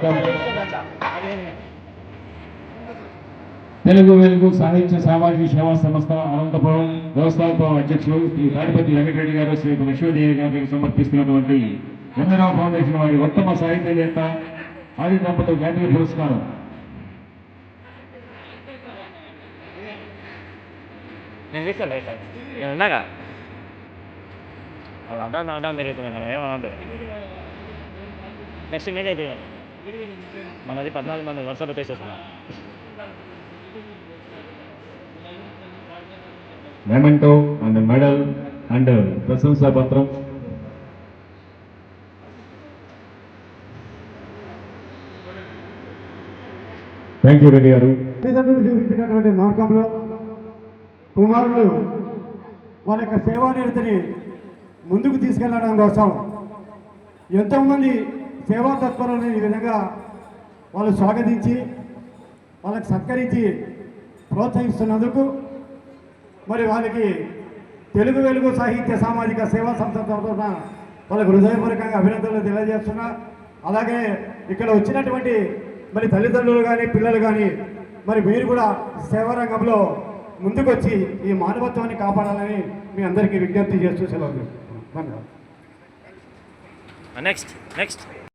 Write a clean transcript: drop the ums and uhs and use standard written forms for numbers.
Welcome. Telugu వెలుగు సాహిత్య సామాజిక సేవా సంస్థ అనంతపురం వ్యవస్థాపక అధ్యక్షులు శ్రీ తాడిపతి వెంకటరెడ్డి గారు, శ్రీ విశ్వదేవి గారికి సమర్పిస్తున్నటువంటి ఎందరావు ఫౌండేషన్ వారి ఉత్తమ సాహిత్యవేత్త ఆది దంపతులు జాతీయ పురస్కారం. నెక్స్ట్ ఇమేజ్ అయితే మనది 14 మంది వరుసలో పెట్టేసేస్తున్నాం. మెమెంటో అండ్ మెడల్ అండ్ ప్రశంసా పత్రం. థ్యాంక్ యూ రెడ్డి గారు. తల్లిదండ్రులు చూపించినటువంటి మార్గంలో కుమారులు వాళ్ళ యొక్క సేవానిరతిని ముందుకు తీసుకెళ్లడం కోసం ఎంతోమంది సేవా తత్పరులను ఈ విధంగా వాళ్ళు స్వాగతించి వాళ్ళకి సత్కరించి ప్రోత్సహిస్తున్నందుకు మరి వాళ్ళకి తెలుగు వెలుగు సాహిత్య సామాజిక సేవా సంస్థ తరఫున వాళ్ళకు హృదయపూర్వకంగా అభినందనలు తెలియజేస్తున్నా. అలాగే ఇక్కడ వచ్చినటువంటి మరి తల్లిదండ్రులు కానీ పిల్లలు కానీ మరి మీరు కూడా సేవా రంగంలో ముందుకొచ్చి ఈ మానవత్వాన్ని కాపాడాలని మీ అందరికీ విజ్ఞప్తి చేస్తూ సెలవు. ధన్యవాదాలు. నెక్స్ట్